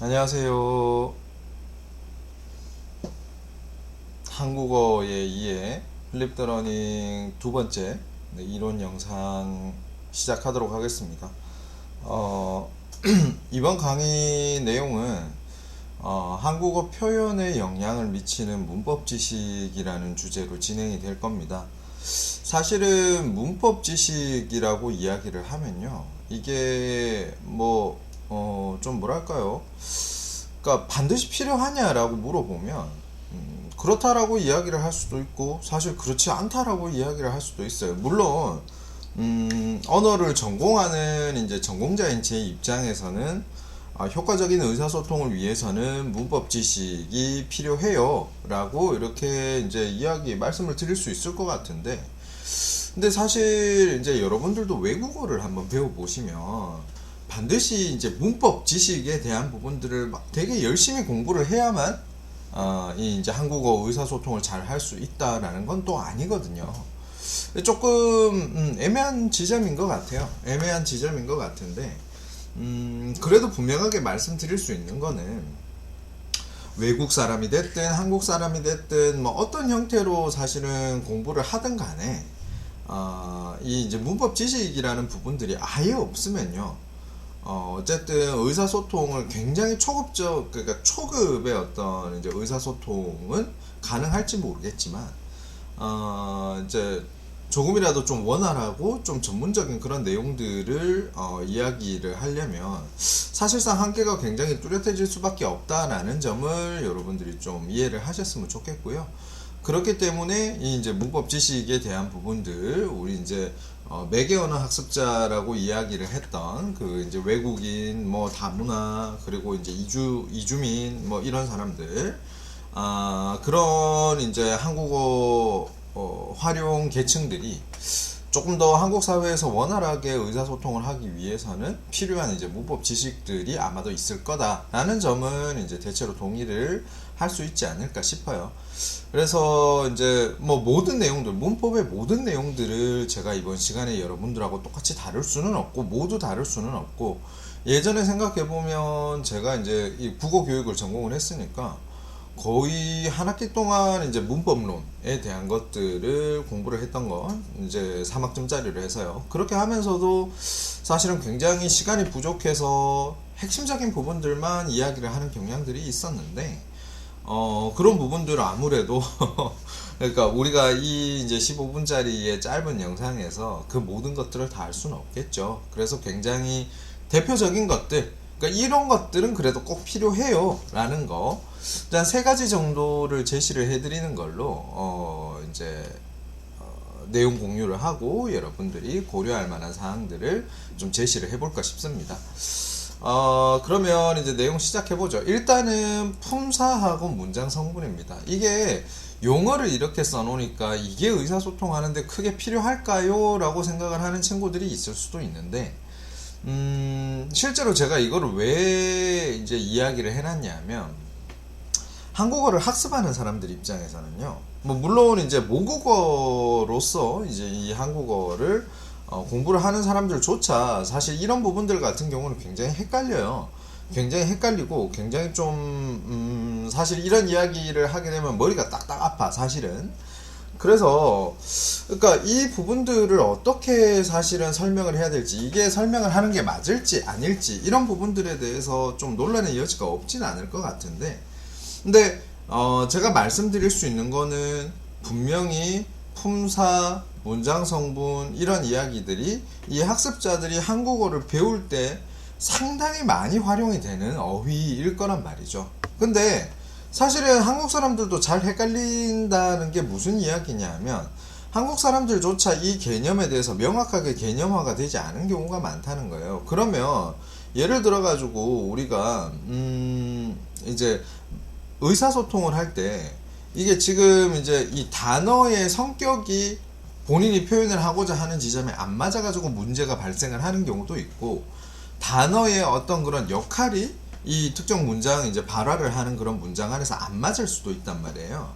안녕하세요. 한국어의 이해 플립드 러닝 두 번째 이론 영상 시작하도록 하겠습니다. 어, 이번 강의 내용은 한국어 표현에 영향을 미치는 문법 지식이라는 주제로 진행이 될 겁니다. 사실은 문법 지식이라고 이야기를 하면요, 이게 좀 뭐랄까요? 그러니까 반드시 필요하냐라고 물어보면 그렇다라고 이야기를 할 수도 있고 사실 그렇지 않다라고 이야기를 할 수도 있어요. 물론 언어를 전공하는 이제 전공자인 제 입장에서는 효과적인 의사소통을 위해서는 문법 지식이 필요해요 라고 이렇게 이제 말씀을 드릴 수 있을 것 같은데, 근데 사실 이제 여러분들도 외국어를 한번 배워보시면 반드시 이제 문법 지식에 대한 부분들을 막 되게 열심히 공부를 해야만 이 이제 한국어 의사소통을 잘 할 수 있다라는 건 또 아니거든요. 조금 애매한 지점인 것 같아요. 애매한 지점인 것 같은데, 그래도 분명하게 말씀드릴 수 있는 거는 외국 사람이 됐든 한국 사람이 됐든 뭐 어떤 형태로 사실은 공부를 하든 간에 이 이제 문법 지식이라는 부분들이 아예 없으면요, 어쨌든 의사소통을 굉장히 그러니까 초급의 어떤 이제 의사소통은 가능할지 모르겠지만, 이제 조금이라도 좀 원활하고 좀 전문적인 그런 내용들을 이야기를 하려면 사실상 한계가 굉장히 뚜렷해질 수밖에 없다라는 점을 여러분들이 좀 이해를 하셨으면 좋겠고요. 그렇기 때문에 이 이제 문법 지식에 대한 부분들, 우리 이제 매개 언어 학습자라고 이야기를 했던 그 이제 외국인, 뭐 다문화, 그리고 이제 이주민, 뭐 이런 사람들, 그런 이제 한국어 활용 계층들이 조금 더 한국 사회에서 원활하게 의사소통을 하기 위해서는 필요한 이제 문법 지식들이 아마도 있을 거다라는 점은 이제 대체로 동의를 할 수 있지 않을까 싶어요. 그래서 이제 뭐 모든 내용들, 문법의 모든 내용들을 제가 이번 시간에 여러분들하고 똑같이 다룰 수는 없고 모두 다룰 수는 없고, 예전에 생각해 보면 제가 이제 이 국어 교육을 전공을 했으니까 거의 한 학기 동안 이제 문법론에 대한 것들을 공부를 했던 건 이제 3학점짜리로 해서요. 그렇게 하면서도 사실은 굉장히 시간이 부족해서 핵심적인 부분들만 이야기를 하는 경향들이 있었는데, 그런 부분들은 아무래도 그러니까 우리가 이 이제 15분짜리의 짧은 영상에서 그 모든 것들을 다 할 수는 없겠죠. 그래서 굉장히 대표적인 것들, 그러니까 이런 것들은 그래도 꼭 필요해요 라는 거, 일단 세 가지 정도를 제시를 해드리는 걸로 내용 공유를 하고 여러분들이 고려할 만한 사항들을 좀 제시를 해볼까 싶습니다. 그러면 이제 내용 시작해보죠. 일단은 품사하고 문장 성분입니다. 이게 용어를 이렇게 써놓으니까 이게 의사소통하는데 크게 필요할까요? 라고 생각을 하는 친구들이 있을 수도 있는데, 실제로 제가 이거를 왜 이제 이야기를 해놨냐면, 한국어를 학습하는 사람들 입장에서는요, 뭐 물론 이제 모국어로서 이제 이 한국어를 공부를 하는 사람들조차 사실 이런 부분들 같은 경우는 굉장히 헷갈려요. 굉장히 헷갈리고 굉장히 좀 사실 이런 이야기를 하게 되면 머리가 딱딱 아파 사실은. 그래서 그러니까 이 부분들을 어떻게 사실은 설명을 해야 될지, 이게 설명을 하는 게 맞을지 아닐지, 이런 부분들에 대해서 좀 논란의 여지가 없진 않을 것 같은데, 근데 제가 말씀드릴 수 있는 거는 분명히 품사, 문장 성분, 이런 이야기들이 이 학습자들이 한국어를 배울 때 상당히 많이 활용이 되는 어휘일 거란 말이죠. 근데 사실은 한국 사람들도 잘 헷갈린다는 게 무슨 이야기냐면, 한국 사람들조차 이 개념에 대해서 명확하게 개념화가 되지 않은 경우가 많다는 거예요. 그러면 예를 들어 가지고 우리가 이제 의사소통을 할 때 이게 지금 이제 이 단어의 성격이 본인이 표현을 하고자 하는 지점에 안 맞아가지고 문제가 발생을 하는 경우도 있고, 단어의 어떤 그런 역할이 이 특정 문장 이제 발화를 하는 그런 문장 안에서 안 맞을 수도 있단 말이에요.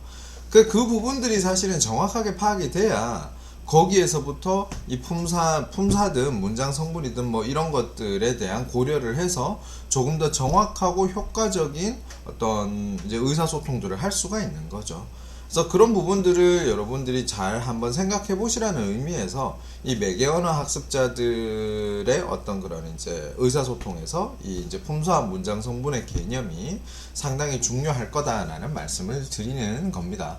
그 부분들이 사실은 정확하게 파악이 돼야 거기에서부터 이 품사든 문장 성분이든 뭐 이런 것들에 대한 고려를 해서 조금 더 정확하고 효과적인 어떤 이제 의사소통들을 할 수가 있는 거죠. 그래서 그런 부분들을 여러분들이 잘 한번 생각해 보시라는 의미에서 이 매개언어 학습자들의 어떤 그런 이제 의사소통에서 이 이제 품사와 문장 성분의 개념이 상당히 중요할 거다라는 말씀을 드리는 겁니다.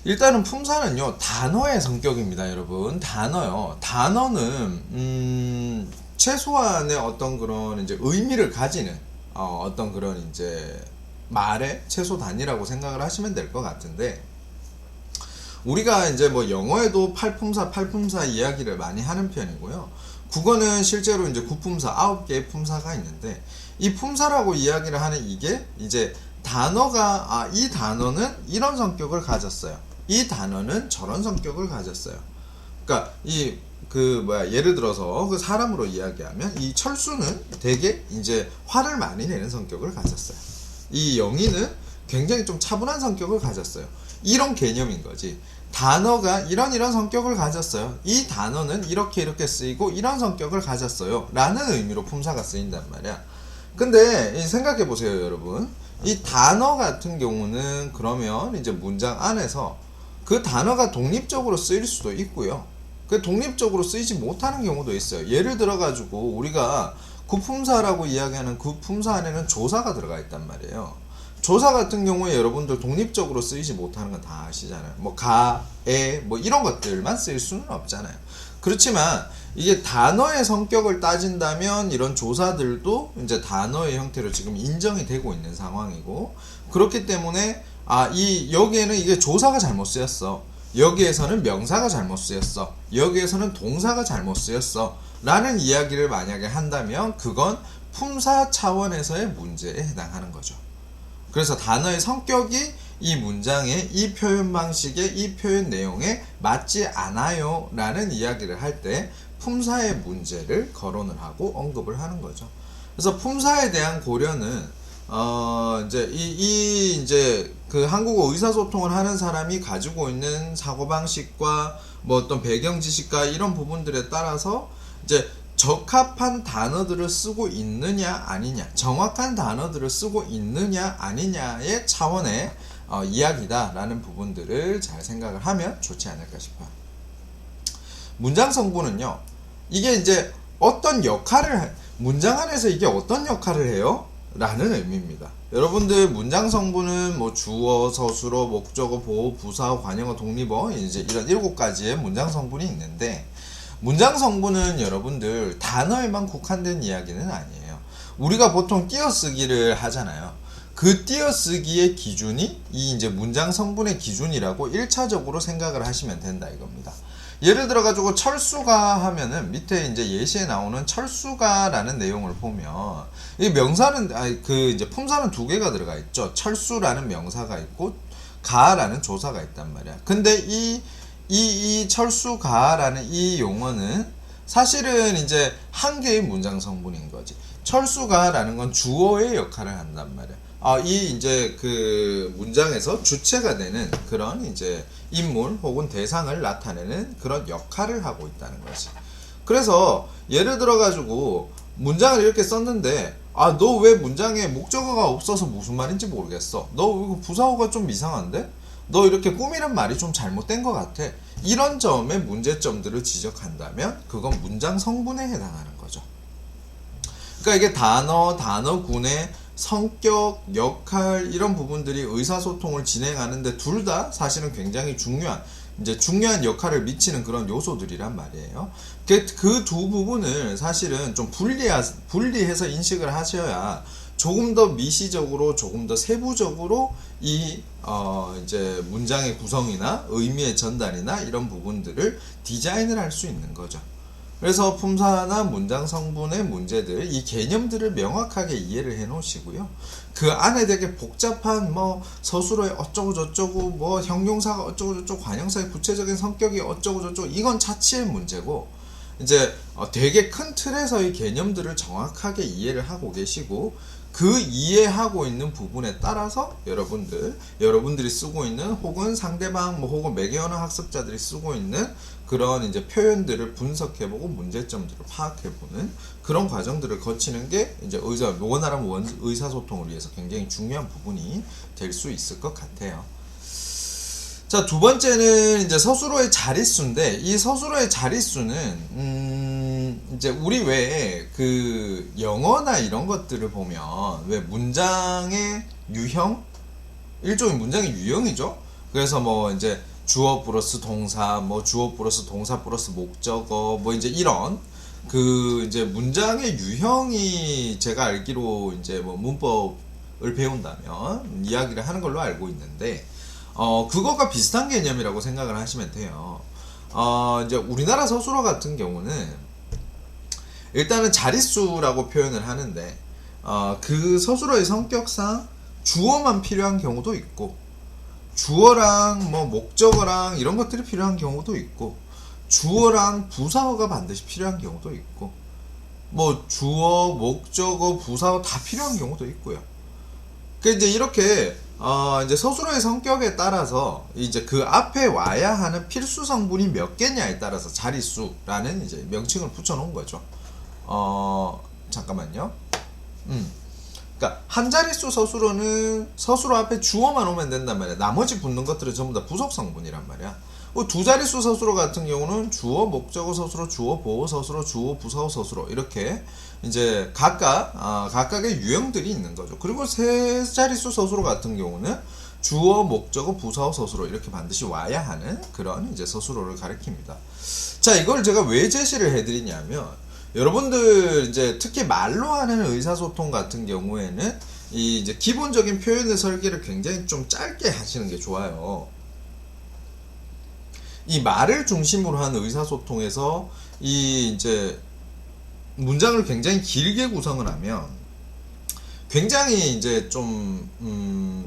일단은 품사는요, 단어의 성격입니다, 여러분. 단어요. 단어는 최소한의 어떤 그런 이제 의미를 가지는 어떤 그런 이제 말의 최소 단위라고 생각을 하시면 될 것 같은데, 우리가 이제 뭐 영어에도 팔품사 이야기를 많이 하는 편이고요. 국어는 실제로 이제 9품사, 9개의 품사가 있는데, 이 품사라고 이야기를 하는 이게 이제 단어가, 이 단어는 이런 성격을 가졌어요. 이 단어는 저런 성격을 가졌어요. 그러니까 예를 들어서 그 사람으로 이야기하면 이 철수는 되게 이제 화를 많이 내는 성격을 가졌어요. 이 영희는 굉장히 좀 차분한 성격을 가졌어요. 이런 개념인 거지. 단어가 이런 성격을 가졌어요. 이 단어는 이렇게 쓰이고 이런 성격을 가졌어요. 라는 의미로 품사가 쓰인단 말이야. 근데 생각해 보세요, 여러분. 이 단어 같은 경우는 그러면 이제 문장 안에서 그 단어가 독립적으로 쓰일 수도 있고요. 그 독립적으로 쓰이지 못하는 경우도 있어요. 예를 들어 가지고 우리가 구품사라고 이야기하는 그 품사 안에는 조사가 들어가 있단 말이에요. 조사 같은 경우에 여러분들 독립적으로 쓰이지 못하는 건 다 아시잖아요. 뭐 가, 에, 뭐 이런 것들만 쓰일 수는 없잖아요. 그렇지만 이게 단어의 성격을 따진다면 이런 조사들도 이제 단어의 형태로 지금 인정이 되고 있는 상황이고, 그렇기 때문에 여기에는 이게 조사가 잘못 쓰였어. 여기에서는 명사가 잘못 쓰였어. 여기에서는 동사가 잘못 쓰였어. 라는 이야기를 만약에 한다면 그건 품사 차원에서의 문제에 해당하는 거죠. 그래서 단어의 성격이 이 문장의 이 표현 방식에 이 표현 내용에 맞지 않아요 라는 이야기를 할 때 품사의 문제를 거론을 하고 언급을 하는 거죠. 그래서 품사에 대한 고려는 이제 그 한국어 의사소통을 하는 사람이 가지고 있는 사고방식과 뭐 어떤 배경 지식과 이런 부분들에 따라서 이제 적합한 단어들을 쓰고 있느냐 아니냐, 정확한 단어들을 쓰고 있느냐 아니냐의 차원의 이야기다라는 부분들을 잘 생각을 하면 좋지 않을까 싶어요. 문장 성분은요, 이게 이제 어떤 역할을, 문장 안에서 이게 어떤 역할을 해요? 라는 의미입니다. 여러분들 문장 성분은 뭐 주어, 서술어, 목적어, 보호, 부사, 관용어, 독립어, 이제 이런 7가지의 문장 성분이 있는데, 문장 성분은 여러분들 단어에만 국한된 이야기는 아니에요. 우리가 보통 띄어쓰기를 하잖아요. 그 띄어쓰기의 기준이 이 이제 문장 성분의 기준이라고 1차적으로 생각을 하시면 된다 이겁니다. 예를 들어 가지고 철수가 하면은 밑에 이제 예시에 나오는 철수가라는 내용을 보면 이 명사는 이제 품사는 2개가 들어가 있죠. 철수라는 명사가 있고 가라는 조사가 있단 말이야. 근데 이 철수가라는 이 용어는 사실은 이제 한 개의 문장 성분인 거지. 철수가라는 건 주어의 역할을 한단 말이야. 이 이제 그 문장에서 주체가 되는 그런 이제 인물 혹은 대상을 나타내는 그런 역할을 하고 있다는 거지. 그래서 예를 들어 가지고 문장을 이렇게 썼는데 너 왜 문장에 목적어가 없어서 무슨 말인지 모르겠어. 너 이거 부사어가 좀 이상한데? 너 이렇게 꾸미는 말이 좀 잘못된 것 같아. 이런 점의 문제점들을 지적한다면 그건 문장 성분에 해당하는 거죠. 그러니까 이게 단어군의 성격, 역할 이런 부분들이 의사소통을 진행하는데 둘 다 사실은 굉장히 중요한 역할을 미치는 그런 요소들이란 말이에요. 그 두 부분을 사실은 좀 분리해서 인식을 하셔야 조금 더 미시적으로, 조금 더 세부적으로 이제 문장의 구성이나 의미의 전달이나 이런 부분들을 디자인을 할 수 있는 거죠. 그래서 품사나 문장 성분의 문제들, 이 개념들을 명확하게 이해를 해 놓으시고요. 그 안에 되게 복잡한 서술어의 어쩌고 저쩌고 형용사가 어쩌고 저쩌고 관형사의 구체적인 성격이 어쩌고 저쩌고 이건 자체의 문제고, 이제 되게 큰 틀에서의 개념들을 정확하게 이해를 하고 계시고, 그 이해하고 있는 부분에 따라서 여러분들이 쓰고 있는, 혹은 상대방 혹은 매개 언어 학습자들이 쓰고 있는 그런 이제 표현들을 분석해보고 문제점들을 파악해보는 그런 과정들을 거치는 게 이제 원활한 의사소통을 위해서 굉장히 중요한 부분이 될 수 있을 것 같아요. 자, 두 번째는 이제 서술어의 자릿수인데, 이 서술어의 자릿수는 이제 우리 왜 그 영어나 이런 것들을 보면 왜 문장의 유형, 일종의 문장의 유형이죠. 그래서 뭐 이제 주어 플러스 동사, 뭐 주어 플러스 동사 플러스 목적어, 뭐 이제 이런 그 이제 문장의 유형이, 제가 알기로 이제 뭐 문법을 배운다면 이야기를 하는 걸로 알고 있는데, 그거가 비슷한 개념이라고 생각을 하시면 돼요. 이제 우리나라 서술어 같은 경우는 일단은 자릿수라고 표현을 하는데, 그 서술어의 성격상 주어만 필요한 경우도 있고, 주어랑 뭐 목적어랑 이런 것들이 필요한 경우도 있고, 주어랑 부사어가 반드시 필요한 경우도 있고, 뭐 주어, 목적어, 부사어 다 필요한 경우도 있고요. 그 이제 이렇게 이제 서술어의 성격에 따라서 이제 그 앞에 와야 하는 필수 성분이 몇 개냐에 따라서 자릿수라는 이제 명칭을 붙여놓은 거죠. 잠깐만요. 그러니까 한 자릿수 서술어는 서술어 앞에 주어만 오면 된단 말이야. 나머지 붙는 것들은 전부 다 부속 성분이란 말이야. 두 자릿수 서술어 같은 경우는 주어, 목적어 서술어, 주어, 보어 서술어, 주어, 부사어 서술어, 이렇게 이제 각각의 유형들이 있는 거죠. 그리고 세 자릿수 서술어 같은 경우는 주어, 목적어, 부사어 서술어 이렇게 반드시 와야 하는 그런 이제 서술어를 가리킵니다. 자, 이걸 제가 왜 제시를 해드리냐면, 여러분들 이제 특히 말로 하는 의사소통 같은 경우에는 이 이제 기본적인 표현의 설계를 굉장히 좀 짧게 하시는 게 좋아요. 이 말을 중심으로 한 의사소통에서 이 이제 문장을 굉장히 길게 구성을 하면 굉장히 이제 좀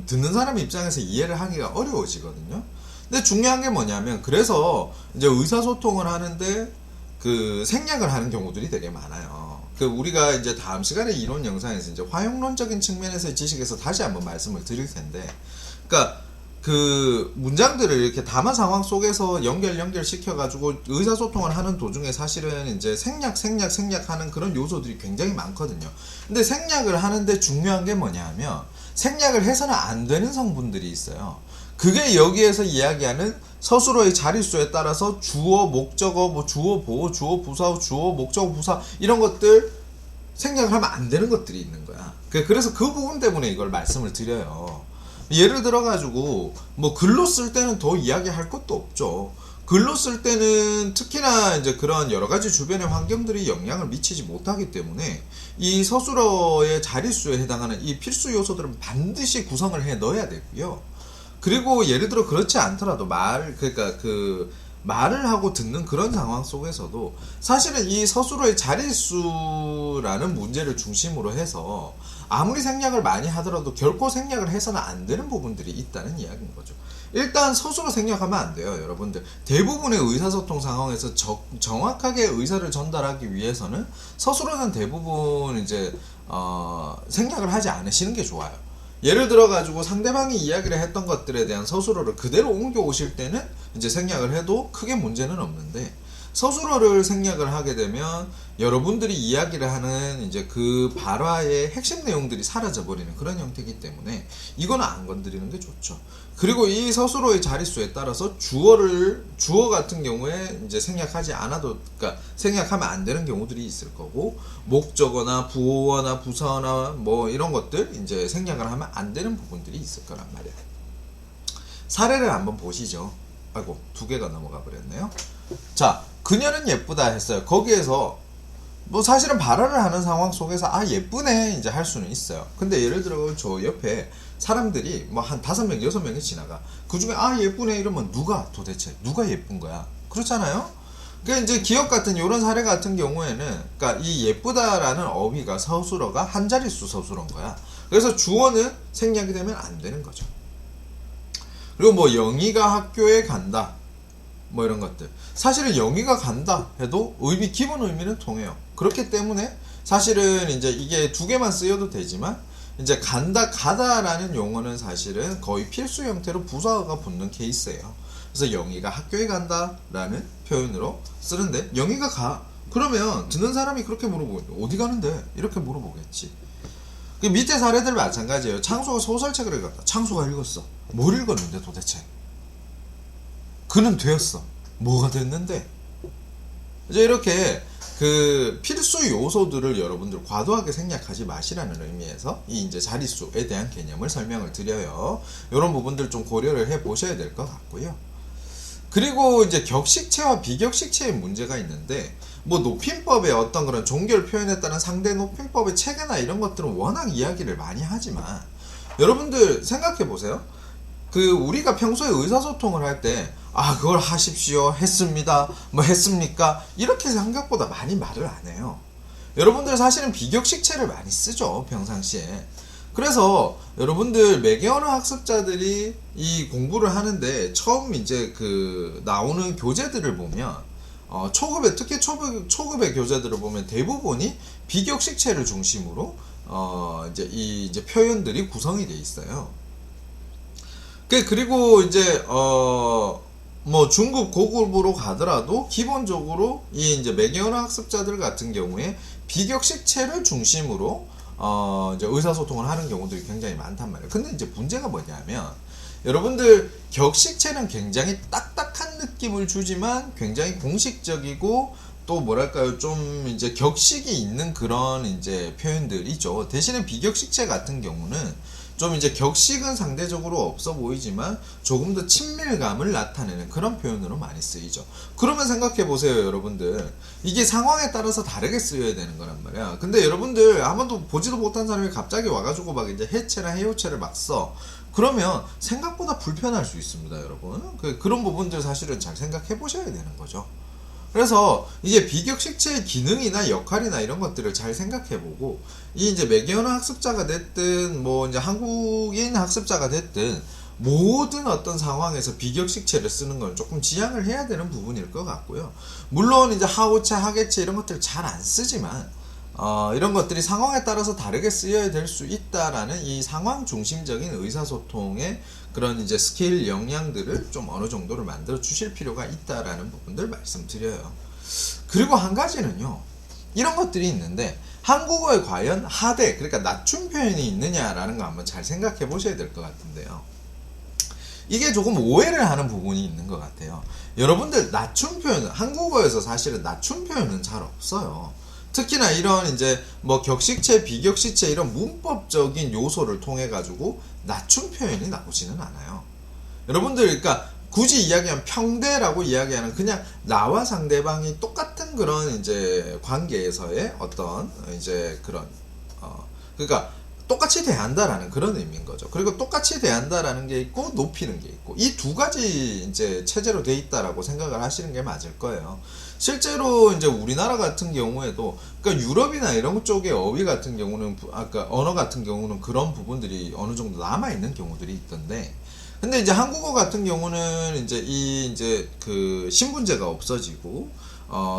듣는 사람 입장에서 이해를 하기가 어려워지거든요. 근데 중요한 게 뭐냐면, 그래서 이제 의사소통을 하는데 그 생략을 하는 경우들이 되게 많아요. 그 우리가 이제 다음 시간에 이론 영상에서 이제 화용론적인 측면에서의 지식에서 다시 한번 말씀을 드릴 텐데, 그러니까 그 문장들을 이렇게 담화 상황 속에서 연결시켜가지고 의사소통을 하는 도중에 사실은 이제 생략하는 그런 요소들이 굉장히 많거든요. 근데 생략을 하는데 중요한 게 뭐냐면, 생략을 해서는 안 되는 성분들이 있어요. 그게 여기에서 이야기하는 서술어의 자릿수에 따라서 주어, 목적어, 뭐 주어, 보어, 주어, 부사어, 주어, 목적어, 부사 이런 것들 생략을 하면 안 되는 것들이 있는 거야. 그래서 그 부분 때문에 이걸 말씀을 드려요. 예를 들어가지고 뭐 글로 쓸 때는 더 이야기할 것도 없죠. 글로 쓸 때는 특히나 이제 그런 여러 가지 주변의 환경들이 영향을 미치지 못하기 때문에 이 서술어의 자릿수에 해당하는 이 필수 요소들은 반드시 구성을 해 넣어야 되고요. 그리고 예를 들어 그렇지 않더라도 그러니까 그 말을 하고 듣는 그런 상황 속에서도 사실은 이 서술어의 자릿수라는 문제를 중심으로 해서 아무리 생략을 많이 하더라도 결코 생략을 해서는 안 되는 부분들이 있다는 이야기인 거죠. 일단 서술어 생략하면 안 돼요, 여러분들. 대부분의 의사소통 상황에서 정확하게 의사를 전달하기 위해서는 서술어는 대부분 이제 생략을 하지 않으시는 게 좋아요. 예를 들어가지고 상대방이 이야기를 했던 것들에 대한 서술어를 그대로 옮겨 오실 때는 이제 생략을 해도 크게 문제는 없는데, 서술어를 생략을 하게 되면 여러분들이 이야기를 하는 이제 그 발화의 핵심 내용들이 사라져 버리는 그런 형태이기 때문에 이거는 안 건드리는 게 좋죠. 그리고 이 서술어의 자릿수에 따라서 주어 같은 경우에 이제 생략하지 않아도, 그러니까 생략하면 안 되는 경우들이 있을 거고, 목적어나 부호어나 부사어나 뭐 이런 것들 이제 생략을 하면 안 되는 부분들이 있을 거란 말이에요. 사례를 한번 보시죠. 아이고, 2개가 넘어가 버렸네요. 자, 그녀는 예쁘다 했어요. 거기에서 뭐 사실은 발화를 하는 상황 속에서 예쁘네 이제 할 수는 있어요. 근데 예를 들어 저 옆에 사람들이 뭐 한 5명, 6명이 지나가. 그 중에 예쁘네 이러면 도대체 누가 예쁜 거야? 그렇잖아요? 그러니까 이제 기억 같은 이런 사례 같은 경우에는, 그러니까 이 예쁘다라는 어휘가 서술어가 한 자릿수 서술어인 거야. 그래서 주어는 생략이 되면 안 되는 거죠. 그리고 뭐 영희가 학교에 간다. 뭐 이런 것들. 사실은 영희가 간다 해도 기본 의미는 통해요. 그렇기 때문에 사실은 이제 이게 두 개만 쓰여도 되지만 이제 간다, 가다라는 용어는 사실은 거의 필수 형태로 부사가 붙는 케이스예요. 그래서 영희가 학교에 간다라는 표현으로 쓰는데 영희가 가. 그러면 듣는 사람이 그렇게 물어보고 어디 가는데? 이렇게 물어보겠지. 그 밑에 사례들 마찬가지예요. 창수가 소설책을 읽었다. 창수가 읽었어. 뭘 읽었는데 도대체? 그는 되었어. 뭐가 됐는데? 이제 이렇게 그 필수 요소들을 여러분들 과도하게 생략하지 마시라는 의미에서 이 이제 자릿수에 대한 개념을 설명을 드려요. 이런 부분들 좀 고려를 해 보셔야 될 것 같고요. 그리고 이제 격식체와 비격식체의 문제가 있는데 뭐 높임법의 어떤 그런 종결 표현에 따른 상대 높임법의 체계나 이런 것들은 워낙 이야기를 많이 하지만 여러분들 생각해 보세요. 그 우리가 평소에 의사소통을 할 때 그걸 하십시오 했습니다 뭐 했습니까 이렇게 생각보다 많이 말을 안 해요. 여러분들 사실은 비격식체를 많이 쓰죠 평상시에. 그래서 여러분들 매개언어 학습자들이 이 공부를 하는데 처음 이제 그 나오는 교재들을 보면 초급의 특히 초급의 교재들을 보면 대부분이 비격식체를 중심으로 이제 이제 표현들이 구성이 돼 있어요. 그리고 이제 뭐 중급 고급으로 가더라도 기본적으로 이 이제 매개언어 학습자들 같은 경우에 비격식체를 중심으로 이제 의사소통을 하는 경우들이 굉장히 많단 말이에요. 근데 이제 문제가 뭐냐면 여러분들 격식체는 굉장히 딱딱한 느낌을 주지만 굉장히 공식적이고 또 뭐랄까요 좀 이제 격식이 있는 그런 이제 표현들이죠. 대신에 비격식체 같은 경우는 좀 이제 격식은 상대적으로 없어 보이지만 조금 더 친밀감을 나타내는 그런 표현으로 많이 쓰이죠. 그러면 생각해 보세요 여러분들. 이게 상황에 따라서 다르게 쓰여야 되는 거란 말이야. 근데 여러분들 한 번도 보지도 못한 사람이 갑자기 와가지고 막 이제 해체나 해요체를 막 써. 그러면 생각보다 불편할 수 있습니다 여러분. 그런 부분들 사실은 잘 생각해 보셔야 되는 거죠. 그래서 이게 비격식체의 기능이나 역할이나 이런 것들을 잘 생각해보고 이 이제 매개언어 학습자가 됐든 뭐 이제 한국인 학습자가 됐든 모든 어떤 상황에서 비격식체를 쓰는 건 조금 지양을 해야 되는 부분일 것 같고요. 물론 이제 하오체, 하계체 이런 것들 잘 안 쓰지만 이런 것들이 상황에 따라서 다르게 쓰여야 될 수 있다라는 이 상황 중심적인 의사소통의 그런 이제 스킬 역량들을 좀 어느 정도를 만들어 주실 필요가 있다라는 부분들 말씀드려요. 그리고 한 가지는요. 이런 것들이 있는데 한국어에 과연 하대 그러니까 낮춤 표현이 있느냐라는 거 한번 잘 생각해 보셔야 될 것 같은데요. 이게 조금 오해를 하는 부분이 있는 것 같아요. 여러분들 낮춤 표현 한국어에서 사실은 낮춤 표현은 잘 없어요. 특히나 이런 이제 뭐 격식체, 비격식체 이런 문법적인 요소를 통해 가지고 낮춤 표현이 나오지는 않아요. 여러분들 그러니까 굳이 이야기하면 평대라고 이야기하는 그냥 나와 상대방이 똑같은 그런 이제 관계에서의 어떤 이제 그런 그러니까 똑같이 대한다라는 그런 의미인 거죠. 그리고 똑같이 대한다라는 게 있고 높이는 게 있고 이 두 가지 이제 체제로 돼 있다라고 생각을 하시는 게 맞을 거예요. 실제로 이제 우리나라 같은 경우에도 그러니까 유럽이나 이런 쪽의 어휘 같은 경우는 아까 언어 같은 경우는 그런 부분들이 어느 정도 남아 있는 경우들이 있던데 근데 이제 한국어 같은 경우는 이제 그 신분제가 없어지고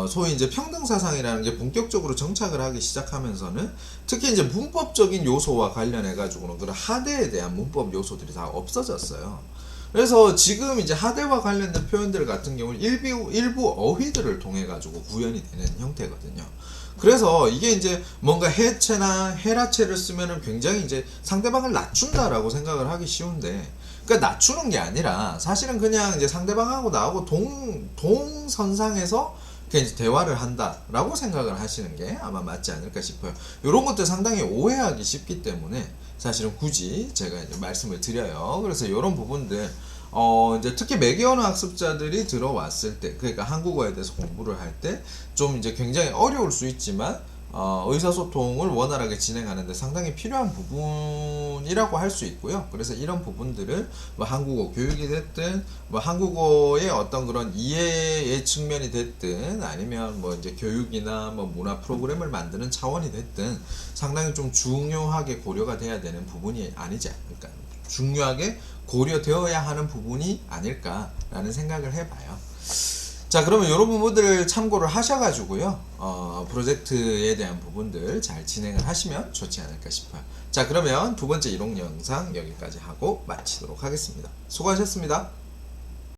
소위 이제 평등사상이라는 게 본격적으로 정착을 하기 시작하면서는 특히 이제 문법적인 요소와 관련해 가지고는 그런 하대에 대한 문법 요소들이 다 없어졌어요. 그래서 지금 이제 하대와 관련된 표현들 같은 경우는 일부 어휘들을 통해 가지고 구현이 되는 형태거든요. 그래서 이게 이제 뭔가 해체나 해라체를 쓰면은 굉장히 이제 상대방을 낮춘다라고 생각을 하기 쉬운데 그러니까 낮추는 게 아니라 사실은 그냥 이제 상대방하고 나하고 동선상에서 이제 대화를 한다라고 생각을 하시는 게 아마 맞지 않을까 싶어요. 이런 것들 상당히 오해하기 쉽기 때문에 사실은 굳이 제가 이제 말씀을 드려요. 그래서 이런 부분들 이제 특히 매개언어 학습자들이 들어왔을 때 그러니까 한국어에 대해서 공부를 할 때 좀 이제 굉장히 어려울 수 있지만 의사소통을 원활하게 진행하는데 상당히 필요한 부분이라고 할 수 있고요. 그래서 이런 부분들을 뭐 한국어 교육이 됐든 뭐 한국어의 어떤 그런 이해의 측면이 됐든 아니면 뭐 이제 교육이나 뭐 문화 프로그램을 만드는 차원이 됐든 상당히 좀 중요하게 고려가 돼야 되는 부분이 아니지 않을까. 중요하게 고려되어야 하는 부분이 아닐까라는 생각을 해봐요. 자, 그러면 이런 부분들을 참고를 하셔가지고요, 프로젝트에 대한 부분들 잘 진행을 하시면 좋지 않을까 싶어요. 자, 그러면 두 번째 이론 영상 여기까지 하고 마치도록 하겠습니다. 수고하셨습니다.